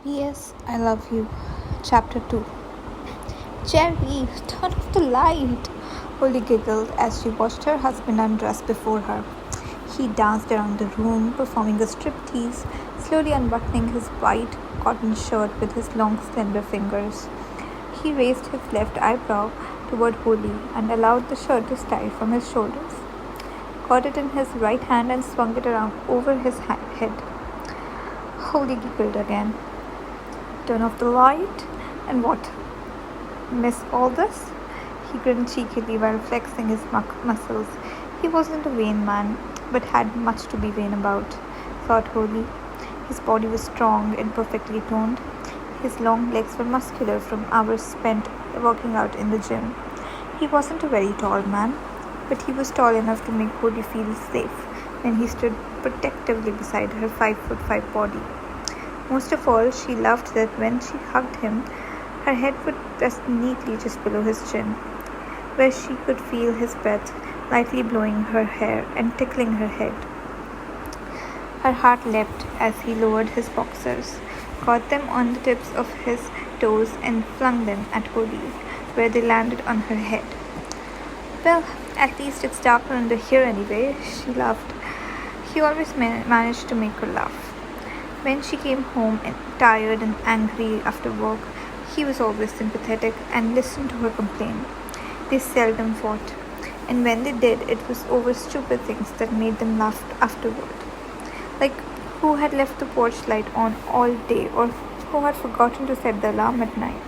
P.S. I Love You, Chapter-2. Jerry, turn off the light! Holly giggled as she watched her husband undress before her. He danced around the room, performing a striptease, slowly unbuttoning his white cotton shirt with his long, slender fingers. He raised his left eyebrow toward Holly and allowed the shirt to slide from his shoulders, caught it in his right hand and swung it around over his head. Holly giggled again. Turn off the light? And what? Miss all this? He grinned cheekily while flexing his muscles. He wasn't a vain man, but had much to be vain about, thought Holly. His body was strong and perfectly toned. His long legs were muscular from hours spent working out in the gym. He wasn't a very tall man, but he was tall enough to make Holly feel safe when he stood protectively beside her 5'5" body. Most of all, she loved that when she hugged him, her head would rest neatly just below his chin, where she could feel his breath lightly blowing her hair and tickling her head. Her heart leapt as he lowered his boxers, caught them on the tips of his toes and flung them at Holly, where they landed on her head. Well, at least it's darker under here anyway, she laughed. He always managed to make her laugh. When she came home tired and angry after work, he was always sympathetic and listened to her complain. They seldom fought, and when they did, it was over stupid things that made them laugh afterward. Like who had left the porch light on all day or who had forgotten to set the alarm at night.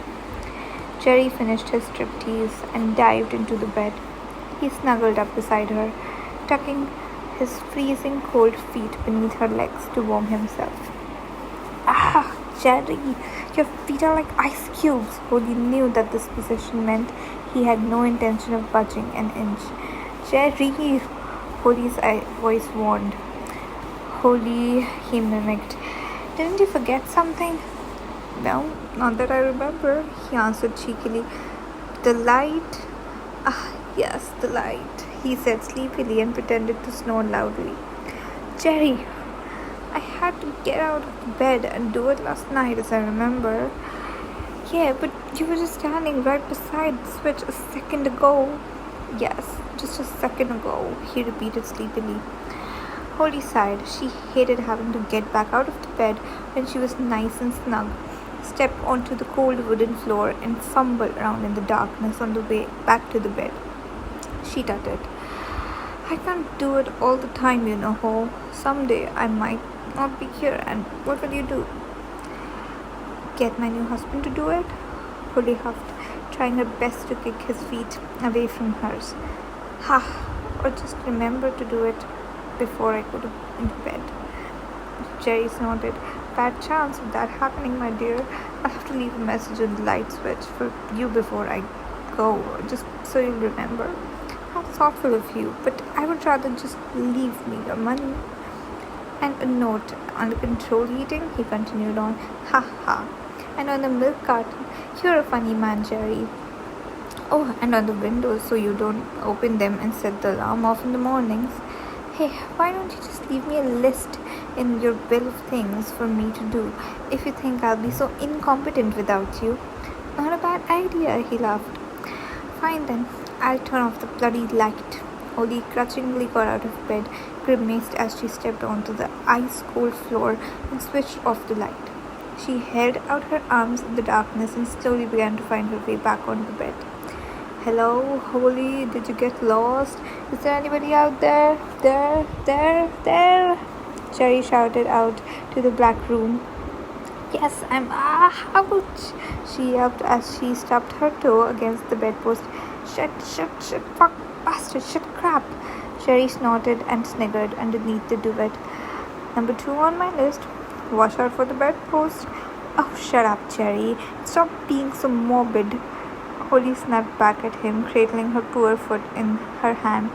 Jerry finished his striptease and dived into the bed. He snuggled up beside her, tucking his freezing cold feet beneath her legs to warm himself. Ah, Jerry, your feet are like ice cubes. Holly knew that this position meant he had no intention of budging an inch. Jerry, Holly's voice warned. Holly, he mimicked. Didn't you forget something? No, not that I remember, he answered cheekily. The light? Ah, yes, the light, he said sleepily and pretended to snore loudly. Jerry, I had to get out of the bed and do it last night, as I remember. Yeah, but you were just standing right beside the switch a second ago. Yes, just a second ago, he repeated sleepily. Holly sighed. She hated having to get back out of the bed when she was nice and snug, step onto the cold wooden floor and fumble around in the darkness on the way back to the bed. She tutted. I can't do it all the time, you know, Ho. Someday I might not be here, and what will you do? Get my new husband to do it? Holly huffed, trying her best to kick his feet away from hers. Ha! Or just remember to do it before I go into bed. Jerry snorted. Bad chance of that happening, my dear. I'll have to leave a message on the light switch for you before I go, just so you'll remember. How thoughtful of you, but I would rather just leave me your money. And a note on the control heating, he continued on. Ha ha. And on the milk carton. You're a funny man, Jerry. Oh, and on the windows so you don't open them and set the alarm off in the mornings. Hey, why don't you just leave me a list in your bill of things for me to do if you think I'll be so incompetent without you? Not a bad idea, he laughed. Fine then, I'll turn off the bloody light. Holly grudgingly got out of bed, grimaced as she stepped onto the ice-cold floor and switched off the light. She held out her arms in the darkness and slowly began to find her way back onto the bed. Hello, Holly, did you get lost? Is there anybody out there? There! Jerry shouted out to the black room. Yes, I'm ouch! She yelped as she stubbed her toe against the bedpost. Shit, fuck, bastard, shit, crap! Jerry snorted and sniggered underneath the duvet. Number 2 on my list. Watch out for the bedpost. Oh, shut up, Jerry. Stop being so morbid. Holly snapped back at him, cradling her poor foot in her hand.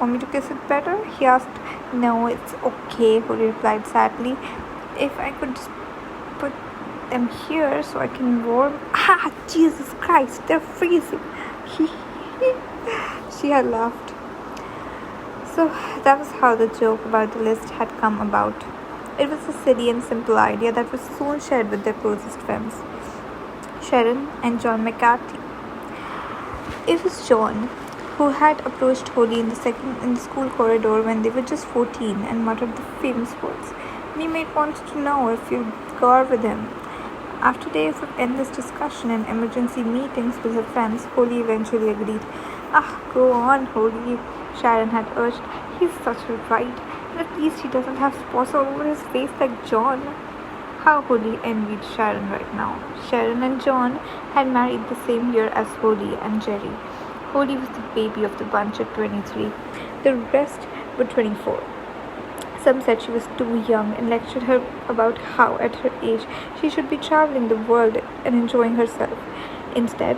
Want me to kiss it better? He asked. No, it's okay, Holly replied sadly. If I could just put them here so I can warm. Ah, Jesus Christ, they're freezing. She had laughed. So that was how the joke about the list had come about. It was a silly and simple idea that was soon shared with their closest friends, Sharon and John McCarthy. It was John who had approached Holly in the school corridor when they were just 14 and muttered the famous words, "Me mate wants to know if you'd go with him." After days of endless discussion and emergency meetings with her friends, Holly eventually agreed. "Ah, go on, Holly," Sharon had urged. "He's such a right. And at least he doesn't have spots all over his face like John." How Holly envied Sharon right now. Sharon and John had married the same year as Holly and Jerry. Holly was the baby of the bunch at 23. The rest were 24. Some said she was too young and lectured her about how, at her age, she should be traveling the world and enjoying herself. Instead,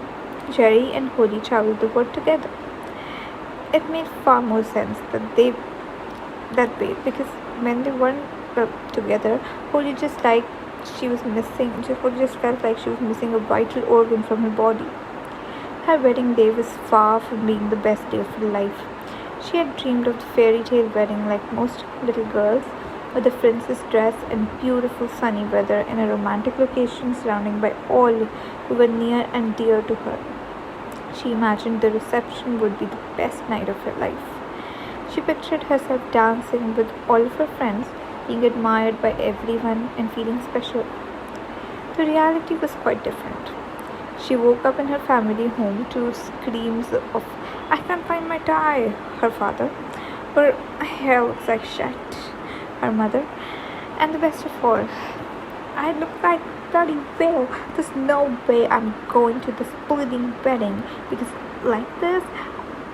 Jerry and Holly traveled the world together. It made far more sense that way because when they weren't together, Holly just like she was missing. Holly just felt like she was missing a vital organ from her body. Her wedding day was far from being the best day of her life. She had dreamed of the fairy tale wedding like most little girls, with a princess dress and beautiful sunny weather in a romantic location surrounded by all who were near and dear to her. She imagined the reception would be the best night of her life. She pictured herself dancing with all of her friends, being admired by everyone and feeling special. The reality was quite different. She woke up in her family home to screams of, "I can't find my tie," her father, "Her hair looks like shit," her mother, and the best of all, "I look like bloody Bill. There's no way I'm going to this bleeding wedding because like this,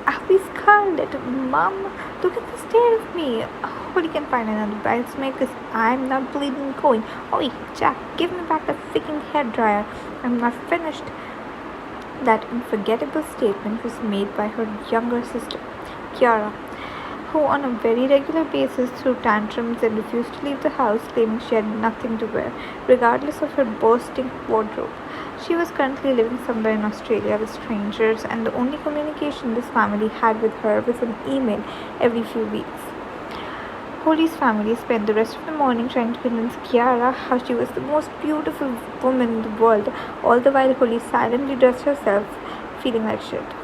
I'll be scarlet. Mom, look at the state of me. Holly can find another bridesmaid because I'm not bleeding going. Oi, Jack, give me back that freaking hairdryer. I'm not finished." That unforgettable statement was made by her younger sister, Kiara, who on a very regular basis threw tantrums and refused to leave the house, claiming she had nothing to wear, regardless of her bursting wardrobe. She was currently living somewhere in Australia with strangers, and the only communication this family had with her was an email every few weeks. Holly's family spent the rest of the morning trying to convince Kiara how she was the most beautiful woman in the world, all the while Holly silently dressed herself, feeling like shit.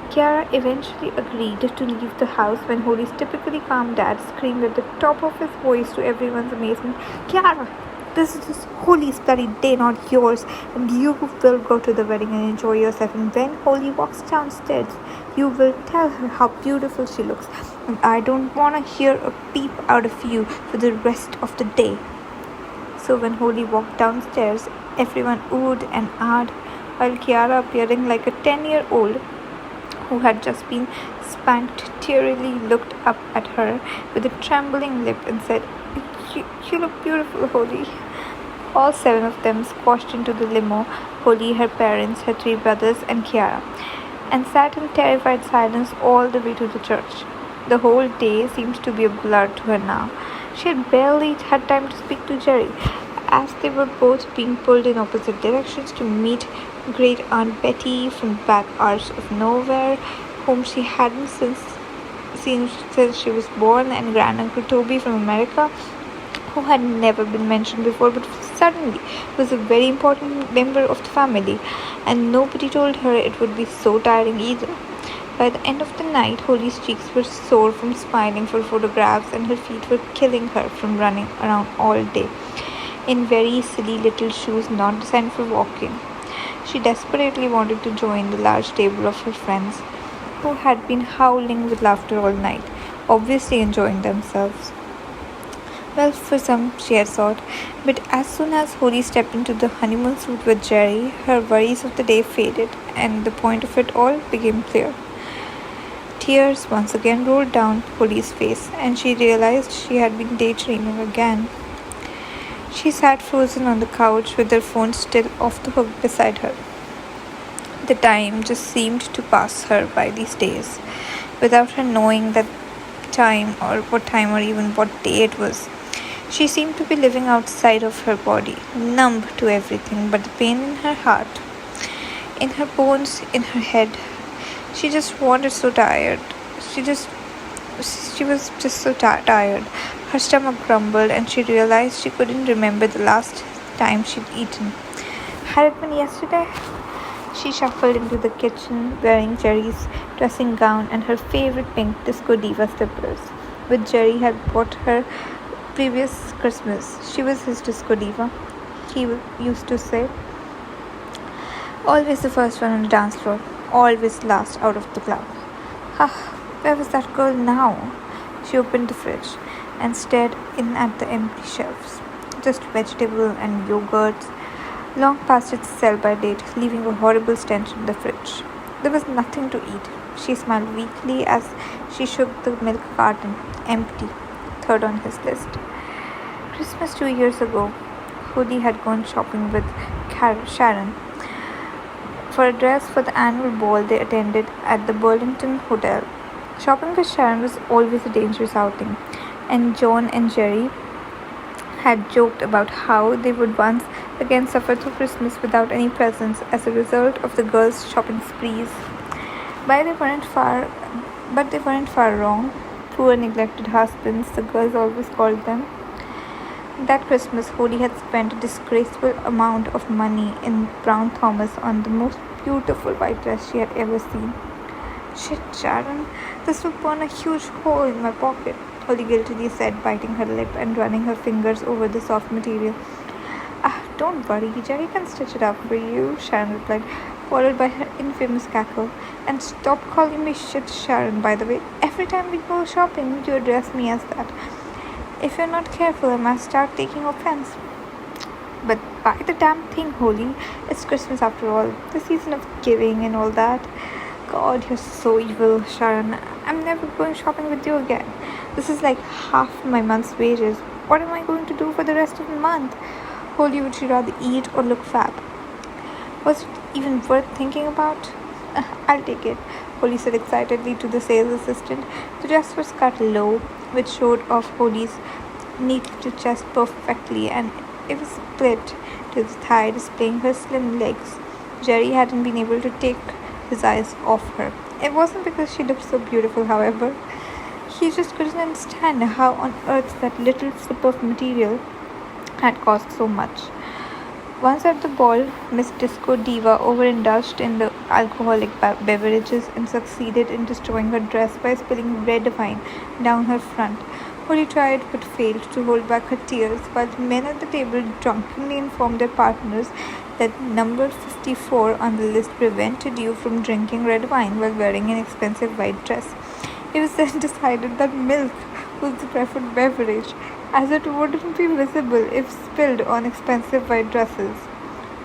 Kiara eventually agreed to leave the house when Holly's typically calm dad screamed at the top of his voice to everyone's amazement, "Kiara, this is Holly's bloody day, not yours, and you will go to the wedding and enjoy yourself. And when Holly walks downstairs, you will tell her how beautiful she looks. And I don't want to hear a peep out of you for the rest of the day." So when Holly walked downstairs, everyone oohed and ahed, while Kiara, appearing like a 10-year-old who had just been spanked, tearily looked up at her with a trembling lip and said, You look beautiful, Holly." All 7 of them squashed into the limo, Holly, her parents, her 3 brothers, and Kiara, and sat in terrified silence all the way to the church. The whole day seemed to be a blur to her now. She had barely had time to speak to Jerry, as they were both being pulled in opposite directions to meet great Aunt Betty from the back arch of nowhere, whom she hadn't seen since she was born, and Grand Uncle Toby from America, who had never been mentioned before but suddenly was a very important member of the family, and nobody told her it would be so tiring either. By the end of the night, Holly's cheeks were sore from smiling for photographs, and her feet were killing her from running around all day in very silly little shoes not designed for walking. She desperately wanted to join the large table of her friends, who had been howling with laughter all night, obviously enjoying themselves. Well, for some, she had thought, but as soon as Holly stepped into the honeymoon suite with Jerry, her worries of the day faded, and the point of it all became clear. Tears once again rolled down Holly's face, and she realized she had been daydreaming again. She sat frozen on the couch with her phone still off the hook beside her. The time just seemed to pass her by these days, without her knowing that time or even what day it was. She seemed to be living outside of her body, numb to everything but the pain in her heart, in her bones, in her head. She just wanted so tired. She was just so tired. Her stomach grumbled and she realized she couldn't remember the last time she'd eaten. Had it been yesterday? She shuffled into the kitchen wearing Jerry's dressing gown and her favorite pink Disco Diva slippers, which Jerry had bought her previous Christmas. She was his Disco Diva, he used to say. Always the first one on the dance floor, always last out of the club. Where was that girl now? She opened the fridge and stared in at the empty shelves. Just vegetable and yogurts, long past its sell-by date, leaving a horrible stench in the fridge. There was nothing to eat. She smiled weakly as she shook the milk carton, empty, third on his list. Christmas 2 years ago, Hoodie had gone shopping with Sharon for a dress for the annual ball they attended at the Burlington Hotel. Shopping with Sharon was always a dangerous outing, and John and Jerry had joked about how they would once again suffer through Christmas without any presents as a result of the girls' shopping sprees. But they weren't far wrong. Poor neglected husbands, the girls always called them. That Christmas, Hody had spent a disgraceful amount of money in Brown Thomas on the most beautiful white dress she had ever seen. Shit, Sharon, this will burn a huge hole in my pocket, Holly guiltily said, biting her lip and running her fingers over the soft material. Don't worry, Jerry can stitch it up for you, Sharon replied, followed by her infamous cackle. And stop calling me shit, Sharon, by the way. Every time we go shopping, you address me as that. If you're not careful, I must start taking offense. But buy the damn thing, Holly. It's Christmas after all, the season of giving and all that. God, you're so evil, Sharon. I'm never going shopping with you again. This is like half my month's wages. What am I going to do for the rest of the month? Holly, would she rather eat or look fab? Was it even worth thinking about? I'll take it, Holly said excitedly to the sales assistant. The dress was cut low, which showed off Holly's neat little chest perfectly, and it was split to the thigh, displaying her slim legs. Jerry hadn't been able to take his eyes off her. It wasn't because she looked so beautiful, however. He just couldn't understand how on earth that little slip of material had cost so much. Once at the ball, Miss Disco Diva overindulged in the alcoholic beverages and succeeded in destroying her dress by spilling red wine down her front. Holly tried but failed to hold back her tears, while the men at the table drunkenly informed their partners that number 54 on the list prevented you from drinking red wine while wearing an expensive white dress. It was then decided that milk was the preferred beverage, as it wouldn't be visible if spilled on expensive white dresses.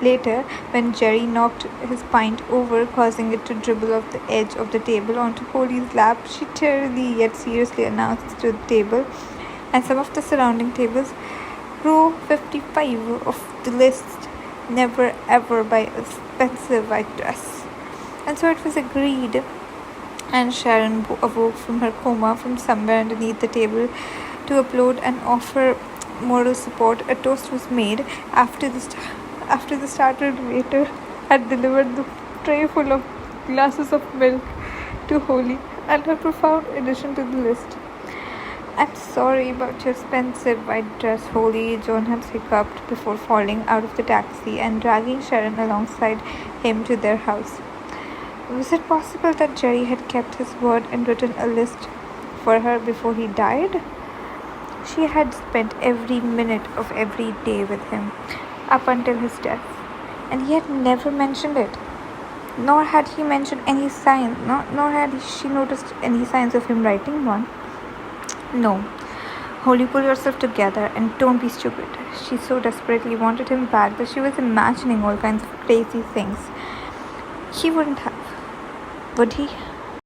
Later, when Jerry knocked his pint over, causing it to dribble off the edge of the table onto Holly's lap, she tearily yet seriously announced to the table and some of the surrounding tables, row 55 of the list, never ever buy expensive white dress. And so it was agreed, and Sharon awoke from her coma from somewhere underneath the table to applaud and offer moral support. A toast was made after the startled waiter had delivered the tray full of glasses of milk to Holly and her profound addition to the list. I'm sorry about your expensive white dress, Holly, John had hiccuped before falling out of the taxi and dragging Sharon alongside him to their house. Was it possible that Jerry had kept his word and written a list for her before he died? She had spent every minute of every day with him up until his death, and he had never mentioned it. Nor had he mentioned any sign, nor had she noticed any signs of him writing one. No. Holly, pull yourself together and don't be stupid. She so desperately wanted him back that she was imagining all kinds of crazy things. He wouldn't have. Would he?